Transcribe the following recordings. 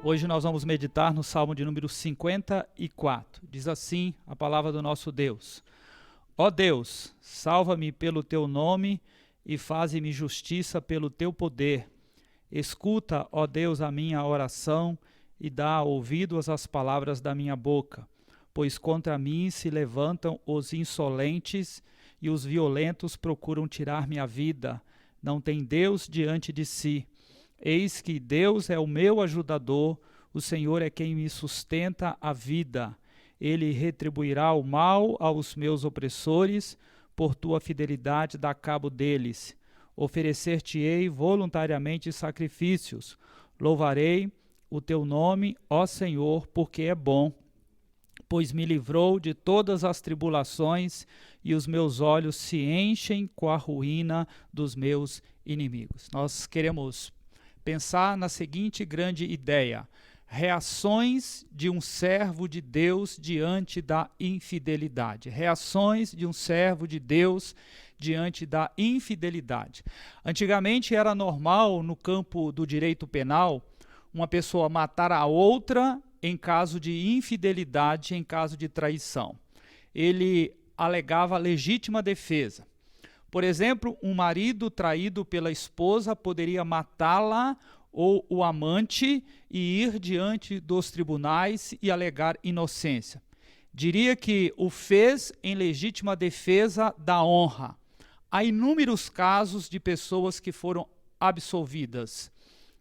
Hoje nós vamos meditar no Salmo de número 54. Diz assim a palavra do nosso Deus: Ó Deus, salva-me pelo teu nome e faze-me justiça pelo teu poder. Escuta, ó Deus, a minha oração e dá ouvidos às palavras da minha boca. Pois contra mim se levantam os insolentes e os violentos procuram tirar minha vida. Não tem Deus diante de si. Eis que Deus é o meu ajudador, o Senhor é quem me sustenta a vida. Ele retribuirá o mal aos meus opressores, por tua fidelidade dá cabo deles. Oferecer-te-ei voluntariamente sacrifícios. Louvarei o teu nome, ó Senhor, porque é bom, pois me livrou de todas as tribulações e os meus olhos se enchem com a ruína dos meus inimigos. Nós queremos pensar na seguinte grande ideia: reações de um servo de Deus diante da infidelidade. Reações de um servo de Deus diante da infidelidade. Antigamente era normal, no campo do direito penal, uma pessoa matar a outra em caso de infidelidade, em caso de traição. Ele alegava legítima defesa. Por exemplo, um marido traído pela esposa poderia matá-la ou o amante e ir diante dos tribunais e alegar inocência. Diria que o fez em legítima defesa da honra. Há inúmeros casos de pessoas que foram absolvidas.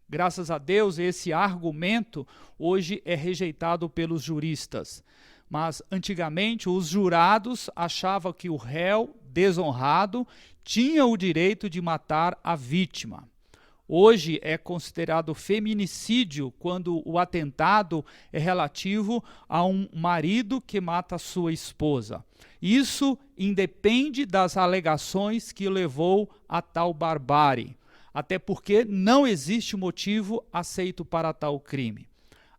Graças a Deus, esse argumento hoje é rejeitado pelos juristas. Mas antigamente os jurados achavam que o réu desonrado tinha o direito de matar a vítima. Hoje é considerado feminicídio quando o atentado é relativo a um marido que mata sua esposa. Isso independe das alegações que levou a tal barbárie, até porque não existe motivo aceito para tal crime.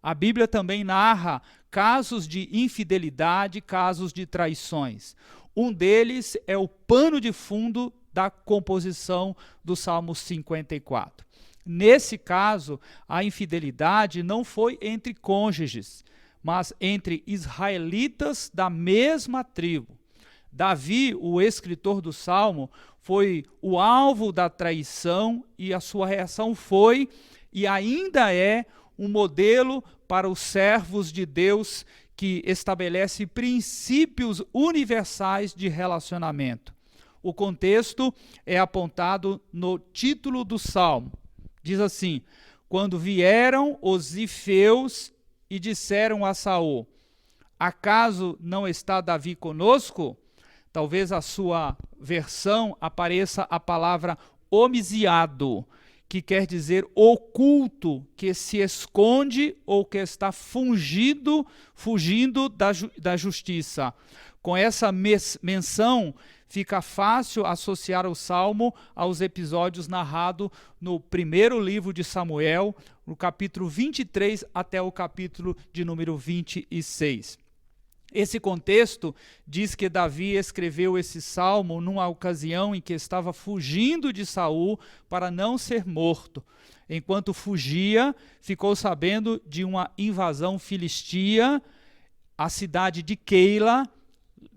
A Bíblia também narra casos de infidelidade, casos de traições. Um deles é o pano de fundo da composição do Salmo 54. Nesse caso, a infidelidade não foi entre cônjuges, mas entre israelitas da mesma tribo. Davi, o escritor do Salmo, foi o alvo da traição e a sua reação foi e ainda é um modelo para os servos de Deus que estabelece princípios universais de relacionamento. O contexto é apontado no título do Salmo. Diz assim: quando vieram os zifeus e disseram a Saul: acaso não está Davi conosco? Talvez a sua versão apareça a palavra homiziado, que quer dizer oculto, que se esconde ou que está fugindo da justiça. Com essa menção, fica fácil associar o Salmo aos episódios narrados no primeiro livro de Samuel, no capítulo 23 até o capítulo de número 26. Esse contexto diz que Davi escreveu esse salmo numa ocasião em que estava fugindo de Saul para não ser morto. Enquanto fugia, ficou sabendo de uma invasão filistia à cidade de Keila,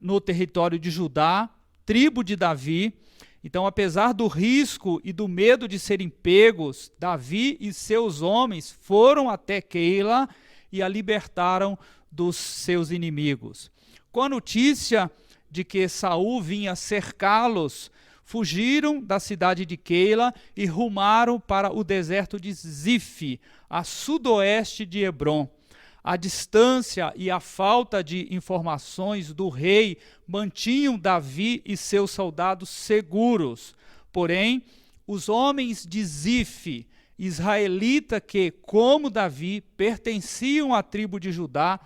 no território de Judá, tribo de Davi. Então, apesar do risco e do medo de serem pegos, Davi e seus homens foram até Keila e a libertaram dos seus inimigos. Com a notícia de que Saul vinha cercá-los, fugiram da cidade de Keila e rumaram para o deserto de Zif, a sudoeste de Hebrom. A distância e a falta de informações do rei mantinham Davi e seus soldados seguros. Porém, os homens de Zif, israelita que, como Davi, pertenciam à tribo de Judá,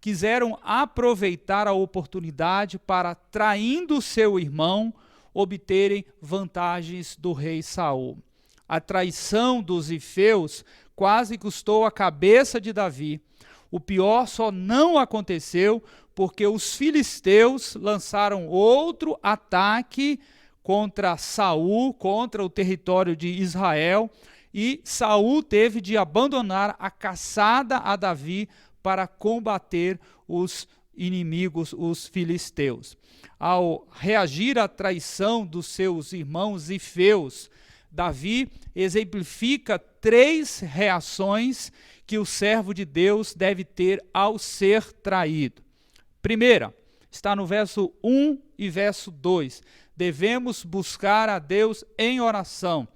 quiseram aproveitar a oportunidade para, traindo seu irmão, obterem vantagens do rei Saul. A traição dos zifeus quase custou a cabeça de Davi. O pior só não aconteceu porque os filisteus lançaram outro ataque contra Saul, contra o território de Israel, e Saul teve de abandonar a caçada a Davi para combater os inimigos, os filisteus. Ao reagir à traição dos seus irmãos zifeus, Davi exemplifica 3 reações que o servo de Deus deve ter ao ser traído. Primeira, está no verso 1 e verso 2. Devemos buscar a Deus em oração.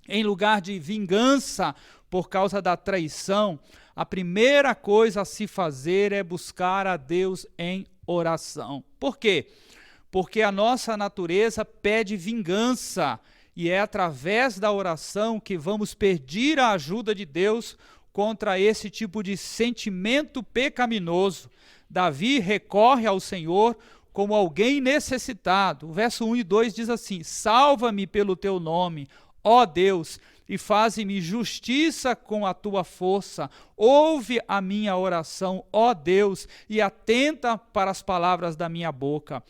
Em lugar de vingança por causa da traição, a primeira coisa a se fazer é buscar a Deus em oração. Por quê? Porque a nossa natureza pede vingança, e é através da oração que vamos pedir a ajuda de Deus contra esse tipo de sentimento pecaminoso. Davi recorre ao Senhor como alguém necessitado. O verso 1 e 2 diz assim: salva-me pelo teu nome, ó Deus, e faze-me justiça com a tua força. Ouve a minha oração, ó Deus, e atenta para as palavras da minha boca.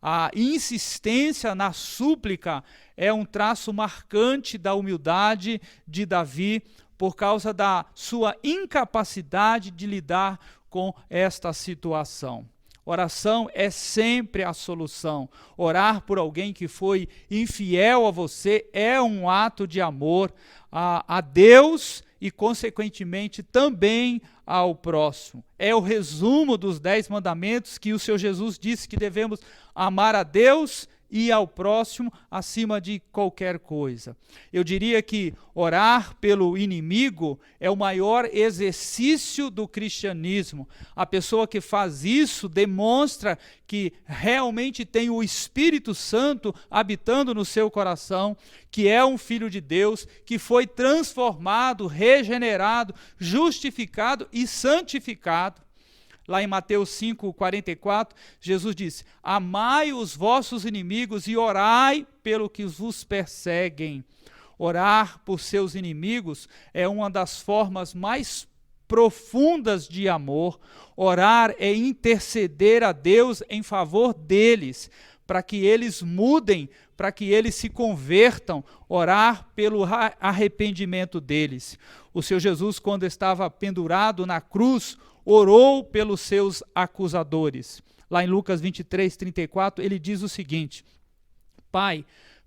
A insistência na súplica é um traço marcante da humildade de Davi, por causa da sua incapacidade de lidar com esta situação. Oração é sempre a solução. Orar por alguém que foi infiel a você é um ato de amor a Deus e, consequentemente, também ao próximo. É o resumo dos 10 mandamentos que o Senhor Jesus disse que devemos amar a Deus e ao próximo acima de qualquer coisa. Eu diria que orar pelo inimigo é o maior exercício do cristianismo. A pessoa que faz isso demonstra que realmente tem o Espírito Santo habitando no seu coração, que é um filho de Deus, que foi transformado, regenerado, justificado e santificado. Lá em Mateus 5:44, Jesus disse: amai os vossos inimigos e orai pelo que vos perseguem. Orar por seus inimigos é uma das formas mais profundas de amor. Orar é interceder a Deus em favor deles, para que eles mudem, para que eles se convertam, orar pelo arrependimento deles. O Senhor Jesus, quando estava pendurado na cruz, orou pelos seus acusadores. Lá em Lucas 23:34, ele diz o seguinte: Pai,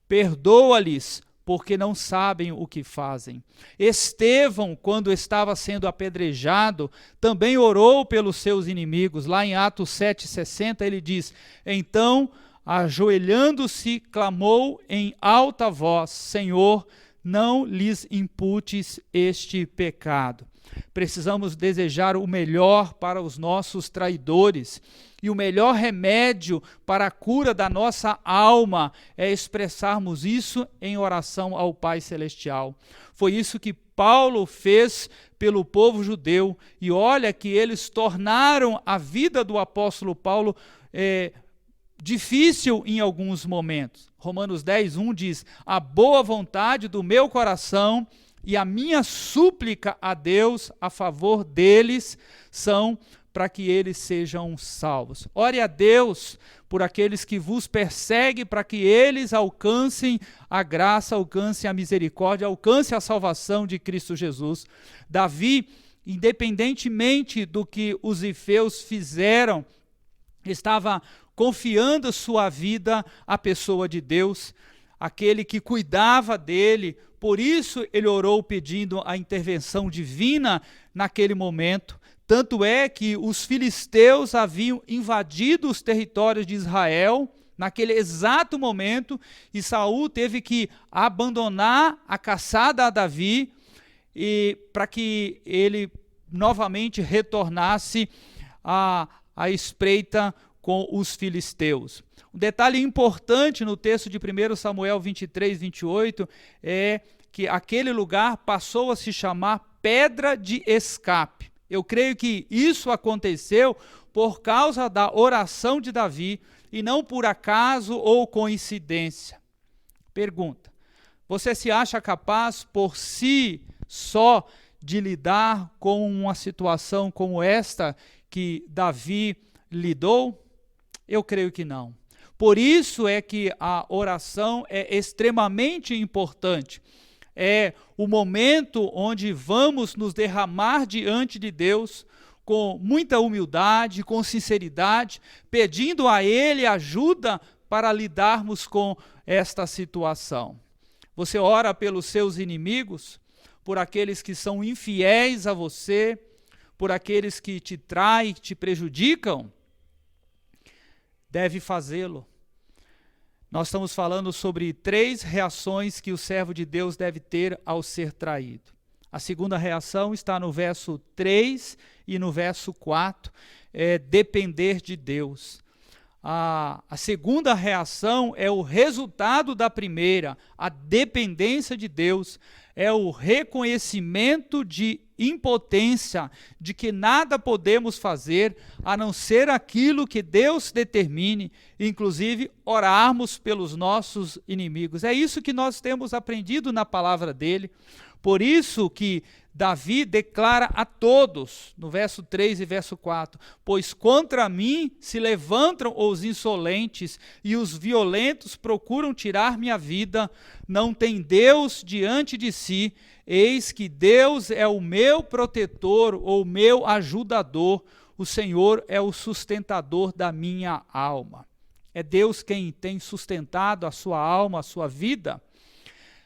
perdoa-lhes, porque não sabem o que fazem. Estevão, quando estava sendo apedrejado, também orou pelos seus inimigos. Lá em Atos 7:60, ele diz: então, ajoelhando-se, clamou em alta voz: Senhor, não lhes imputes este pecado. Precisamos desejar o melhor para os nossos traidores, e o melhor remédio para a cura da nossa alma é expressarmos isso em oração ao Pai Celestial. Foi isso que Paulo fez pelo povo judeu, e olha que eles tornaram a vida do apóstolo Paulo difícil em alguns momentos. Romanos 10:1 diz: a boa vontade do meu coração e a minha súplica a Deus a favor deles são para que eles sejam salvos. Ore a Deus por aqueles que vos perseguem, para que eles alcancem a graça, alcancem a misericórdia, alcancem a salvação de Cristo Jesus. Davi, independentemente do que os zifeus fizeram, estava confiando sua vida à pessoa de Deus, aquele que cuidava dele. Por isso ele orou pedindo a intervenção divina naquele momento. Tanto é que os filisteus haviam invadido os territórios de Israel naquele exato momento, e Saul teve que abandonar a caçada a Davi para que ele novamente retornasse à espreita com os filisteus. Um detalhe importante no texto de 1 Samuel 23:28 é que aquele lugar passou a se chamar Pedra de Escape. Eu creio que isso aconteceu por causa da oração de Davi e não por acaso ou coincidência. Pergunta: você se acha capaz por si só de lidar com uma situação como esta que Davi lidou? Eu creio que não. Por isso é que a oração é extremamente importante. é o momento onde vamos nos derramar diante de Deus com muita humildade, com sinceridade, pedindo a Ele ajuda para lidarmos com esta situação. Você ora pelos seus inimigos, por aqueles que são infiéis a você, por aqueles que te traem, que te prejudicam? Deve fazê-lo. Nós estamos falando sobre 3 reações que o servo de Deus deve ter ao ser traído. A segunda reação está no verso 3 e no verso 4, é depender de Deus. A segunda reação é o resultado da primeira, a dependência de Deus, é o reconhecimento de impotência, de que nada podemos fazer a não ser aquilo que Deus determine, inclusive orarmos pelos nossos inimigos. É isso que nós temos aprendido na palavra dele. Por isso que Davi declara a todos, no verso 3 e verso 4, pois contra mim se levantam os insolentes e os violentos procuram tirar minha vida, não tem Deus diante de si, eis que Deus é o meu protetor ou meu ajudador, o Senhor é o sustentador da minha alma. É Deus quem tem sustentado a sua alma, a sua vida.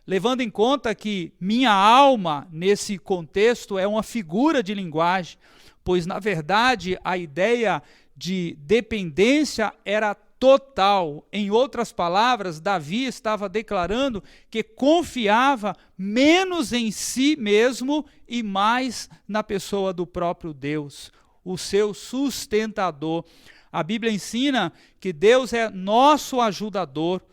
Levando em conta que minha alma, nesse contexto, é uma figura de linguagem, pois, na verdade, a ideia de dependência era total. Em outras palavras, Davi estava declarando que confiava menos em si mesmo e mais na pessoa do próprio Deus, o seu sustentador. A Bíblia ensina que Deus é nosso ajudador,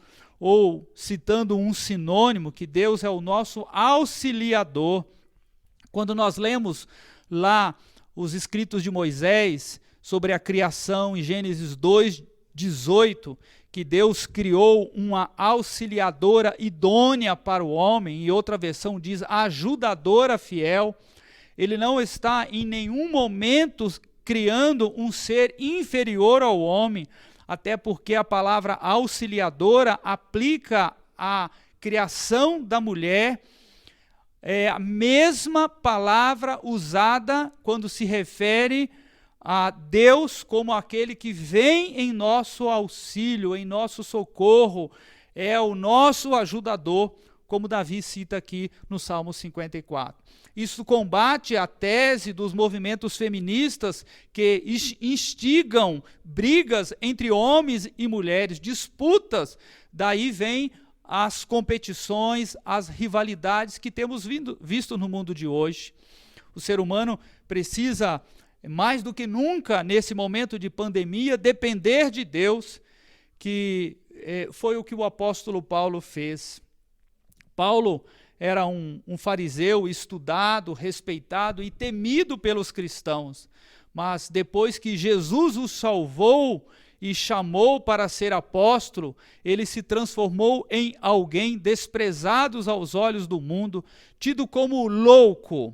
ou, citando um sinônimo, que Deus é o nosso auxiliador. Quando nós lemos lá os escritos de Moisés sobre a criação, em Gênesis 2:18, que Deus criou uma auxiliadora idônea para o homem, e outra versão diz ajudadora fiel, ele não está em nenhum momento criando um ser inferior ao homem, até porque a palavra auxiliadora aplica à criação da mulher, é a mesma palavra usada quando se refere a Deus como aquele que vem em nosso auxílio, em nosso socorro, é o nosso ajudador, como Davi cita aqui no Salmo 54. Isso combate a tese dos movimentos feministas que instigam brigas entre homens e mulheres, disputas. Daí vem as competições, as rivalidades que temos visto no mundo de hoje. O ser humano precisa, mais do que nunca, nesse momento de pandemia, depender de Deus, que foi o que o apóstolo Paulo fez. Paulo era um fariseu estudado, respeitado e temido pelos cristãos. Mas depois que Jesus o salvou e chamou para ser apóstolo, ele se transformou em alguém desprezado aos olhos do mundo, tido como louco.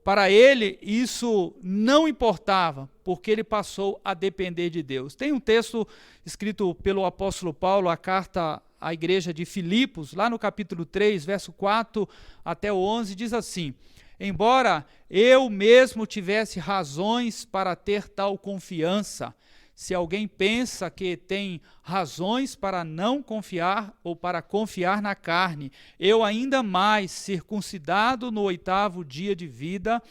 Para ele, isso não importava, porque ele passou a depender de Deus. Tem um texto escrito pelo apóstolo Paulo, a carta à igreja de Filipos, lá no capítulo 3, verso 4 até o 11, diz assim: embora eu mesmo tivesse razões para ter tal confiança, se alguém pensa que tem razões para não confiar ou para confiar na carne, eu ainda mais, circuncidado no 8º dia de vida,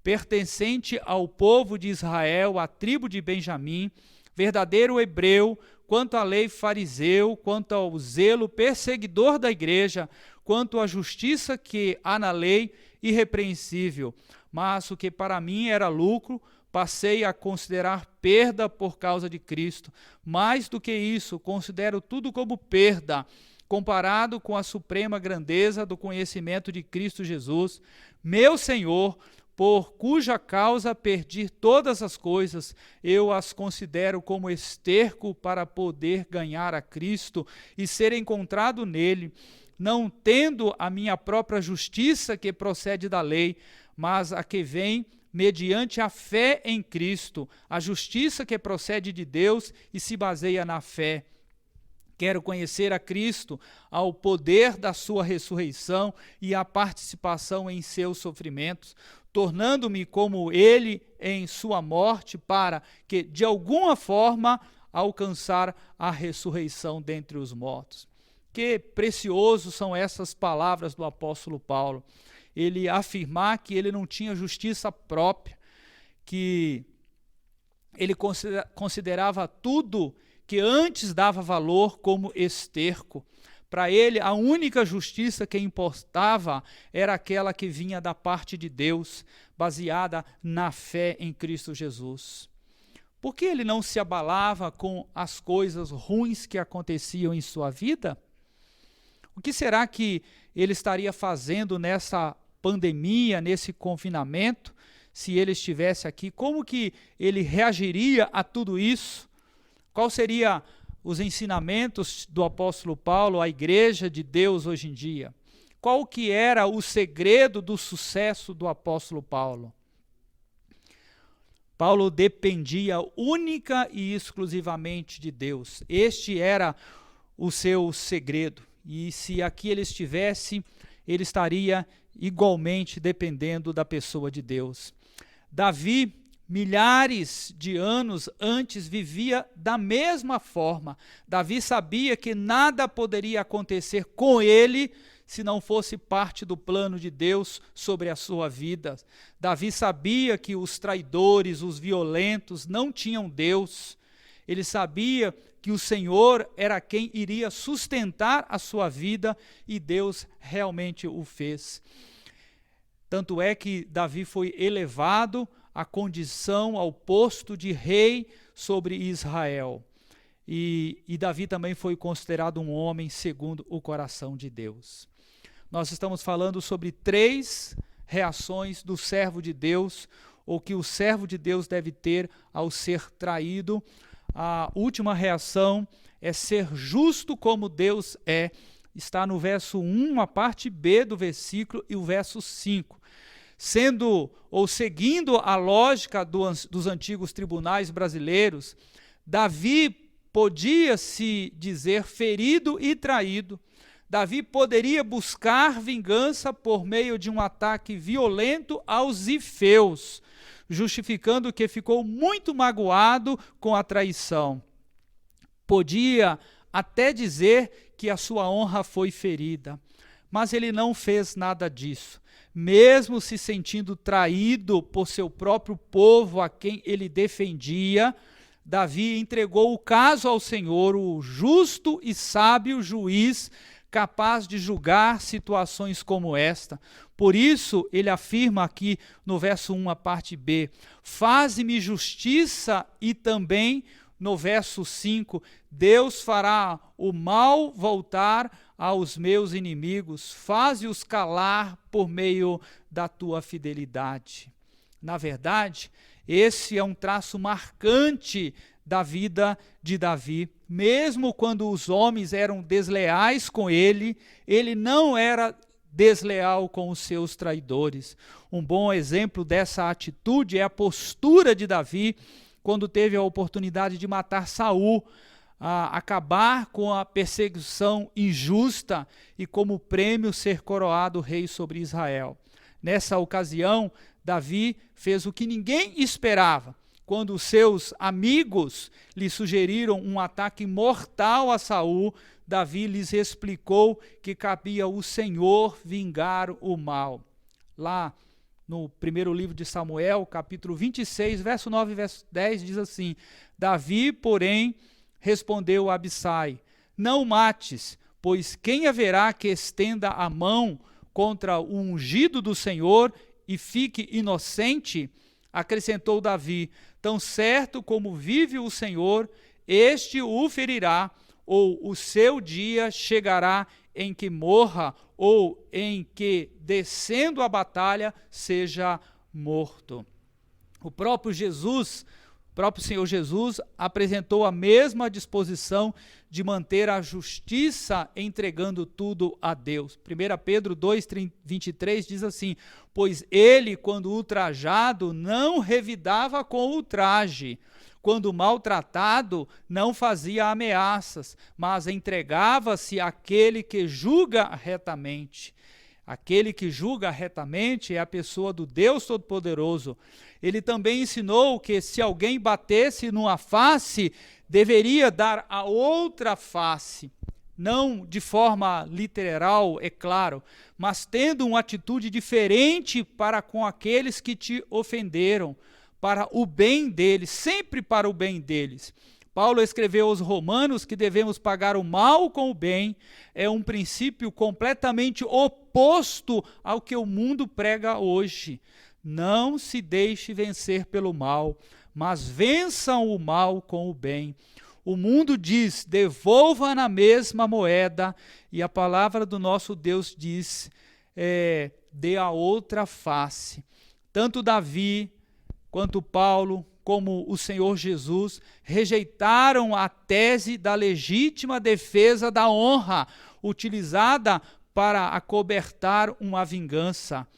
pertencente ao povo de Israel, à tribo de Benjamim, verdadeiro hebreu, quanto à lei fariseu, quanto ao zelo perseguidor da igreja, quanto à justiça que há na lei, irrepreensível. Mas o que para mim era lucro, passei a considerar perda por causa de Cristo. Mais do que isso, considero tudo como perda, comparado com a suprema grandeza do conhecimento de Cristo Jesus, meu Senhor, por cuja causa perdi todas as coisas, eu as considero como esterco para poder ganhar a Cristo e ser encontrado nele, não tendo a minha própria justiça que procede da lei, mas a que vem mediante a fé em Cristo, a justiça que procede de Deus e se baseia na fé. Quero conhecer a Cristo, ao poder da sua ressurreição e a participação em seus sofrimentos, tornando-me como ele em sua morte, para que, de alguma forma, alcançar a ressurreição dentre os mortos. Que precioso são essas palavras do apóstolo Paulo. Ele afirmar que ele não tinha justiça própria, que ele considerava tudo que antes dava valor como esterco. Para ele, a única justiça que importava era aquela que vinha da parte de Deus, baseada na fé em Cristo Jesus. Por que ele não se abalava com as coisas ruins que aconteciam em sua vida? O que será que ele estaria fazendo nessa pandemia, nesse confinamento, se ele estivesse aqui? Como que ele reagiria a tudo isso? Qual seria os ensinamentos do apóstolo Paulo à igreja de Deus hoje em dia? Qual que era o segredo do sucesso do apóstolo Paulo? Paulo dependia única e exclusivamente de Deus. Este era o seu segredo. E se aqui ele estivesse, ele estaria igualmente dependendo da pessoa de Deus. Davi, milhares de anos antes, vivia da mesma forma. Davi sabia que nada poderia acontecer com ele se não fosse parte do plano de Deus sobre a sua vida. Davi sabia que os traidores, os violentos, não tinham Deus. Ele sabia que o Senhor era quem iria sustentar a sua vida, e Deus realmente o fez. Tanto é que Davi foi elevado à condição, ao posto de rei sobre Israel. E Davi também foi considerado um homem segundo o coração de Deus. Nós estamos falando sobre 3 reações do servo de Deus, ou que o servo de Deus deve ter ao ser traído. A última reação é ser justo como Deus é. Está no verso 1, a parte B do versículo, e o verso 5. Sendo ou seguindo a lógica dos antigos tribunais brasileiros, Davi podia se dizer ferido e traído. Davi poderia buscar vingança por meio de um ataque violento aos zifeus, justificando que ficou muito magoado com a traição. Podia até dizer que a sua honra foi ferida, mas ele não fez nada disso. Mesmo se sentindo traído por seu próprio povo a quem ele defendia, Davi entregou o caso ao Senhor, o justo e sábio juiz, capaz de julgar situações como esta. Por isso, ele afirma aqui no verso 1, a parte B, faze-me justiça, e também no verso 5, Deus fará o mal voltar aos meus inimigos, faze-os calar por meio da tua fidelidade. Na verdade, esse é um traço marcante da vida de Davi. Mesmo quando os homens eram desleais com ele, ele não era desleal com os seus traidores. Um bom exemplo dessa atitude é a postura de Davi quando teve a oportunidade de matar Saul, acabar com a perseguição injusta e como prêmio ser coroado rei sobre Israel. Nessa ocasião, Davi fez o que ninguém esperava. Quando os seus amigos lhe sugeriram um ataque mortal a Saul, Davi lhes explicou que cabia ao Senhor vingar o mal. Lá no primeiro livro de Samuel, capítulo 26, verso 9 e verso 10, diz assim: Davi, porém, respondeu a Abissai: não mates, pois quem haverá que estenda a mão contra o ungido do Senhor e fique inocente? Acrescentou Davi: tão certo como vive o Senhor, este o ferirá, ou o seu dia chegará em que morra, ou em que, descendo a batalha, seja morto. O próprio Senhor Jesus apresentou a mesma disposição de manter a justiça, entregando tudo a Deus. 1 Pedro 2:23 diz assim: pois ele, quando ultrajado, não revidava com ultraje. quando maltratado, não fazia ameaças, mas entregava-se àquele que julga retamente. Aquele que julga retamente é a pessoa do Deus Todo-Poderoso. Ele também ensinou que se alguém batesse numa face, deveria dar a outra face. Não de forma literal, é claro, mas tendo uma atitude diferente para com aqueles que te ofenderam, para o bem deles, sempre para o bem deles. Paulo escreveu aos Romanos que devemos pagar o mal com o bem, é um princípio completamente oposto ao que o mundo prega hoje. Não se deixe vencer pelo mal, mas vençam o mal com o bem. O mundo diz, devolva na mesma moeda, e a palavra do nosso Deus diz, dê a outra face. Tanto Davi, quanto Paulo, como o Senhor Jesus, rejeitaram a tese da legítima defesa da honra, utilizada para acobertar uma vingança.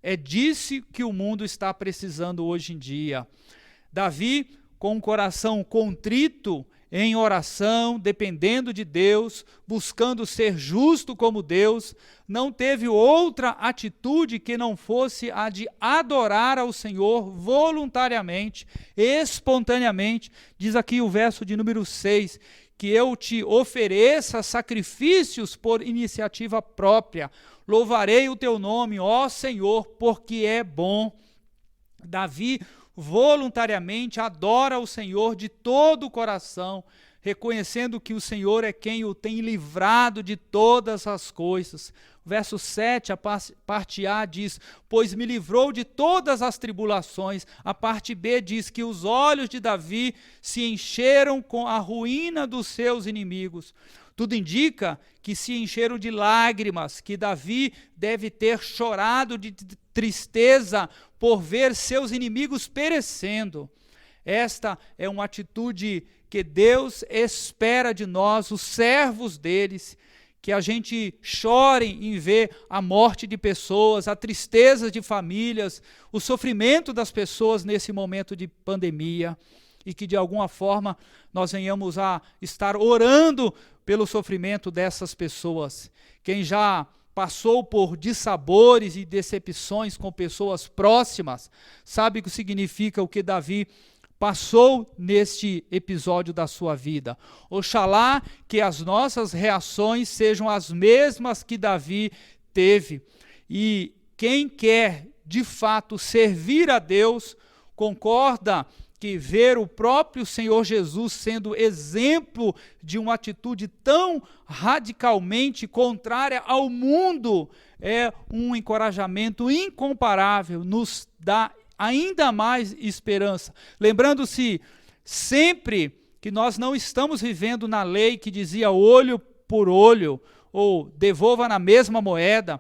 É disso que o mundo está precisando hoje em dia. Davi, com o coração contrito, em oração, dependendo de Deus, buscando ser justo como Deus, não teve outra atitude que não fosse a de adorar ao Senhor voluntariamente, espontaneamente. Diz aqui o verso de número 6, que eu te ofereça sacrifícios por iniciativa própria. Louvarei o teu nome, ó Senhor, porque é bom. Davi voluntariamente adora o Senhor de todo o coração, reconhecendo que o Senhor é quem o tem livrado de todas as coisas. Verso 7, a parte A diz, pois me livrou de todas as tribulações. A parte B diz que os olhos de Davi se encheram com a ruína dos seus inimigos. Tudo indica que se encheram de lágrimas, que Davi deve ter chorado de tristeza por ver seus inimigos perecendo. Esta é uma atitude que Deus espera de nós, os servos deles, que a gente chore em ver a morte de pessoas, a tristeza de famílias, o sofrimento das pessoas nesse momento de pandemia, e que de alguma forma nós venhamos a estar orando pelo sofrimento dessas pessoas. Quem já passou por dissabores e decepções com pessoas próximas, sabe o que significa o que Davi passou neste episódio da sua vida. Oxalá que as nossas reações sejam as mesmas que Davi teve. E quem quer, de fato, servir a Deus, concorda que ver o próprio Senhor Jesus sendo exemplo de uma atitude tão radicalmente contrária ao mundo é um encorajamento incomparável, nos dá ainda mais esperança. Lembrando-se sempre que nós não estamos vivendo na lei que dizia olho por olho, ou devolva na mesma moeda,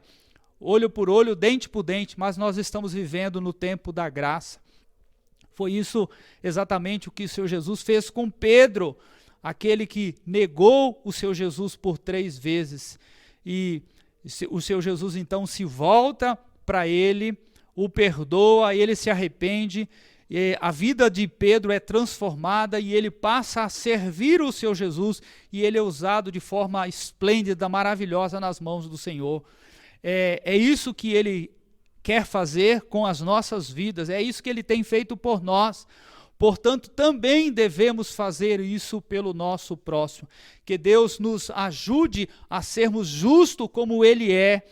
olho por olho, dente por dente, mas nós estamos vivendo no tempo da graça. Foi isso exatamente o que o Senhor Jesus fez com Pedro, aquele que negou o Senhor Jesus por 3 vezes. E o Senhor Jesus então se volta para ele, o perdoa, ele se arrepende, a vida de Pedro é transformada e ele passa a servir o Senhor Jesus e ele é usado de forma esplêndida, maravilhosa nas mãos do Senhor. É isso que ele quer fazer com as nossas vidas, é isso que ele tem feito por nós. Portanto, também devemos fazer isso pelo nosso próximo. Que Deus nos ajude a sermos justos como ele é,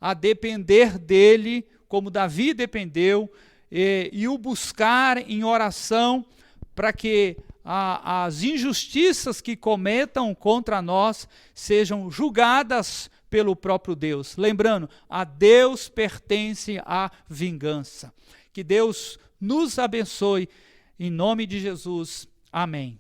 a depender dele, como Davi dependeu, e o buscar em oração para que as injustiças que cometam contra nós sejam julgadas pelo próprio Deus. Lembrando, a Deus pertence a vingança. Que Deus nos abençoe, em nome de Jesus. Amém.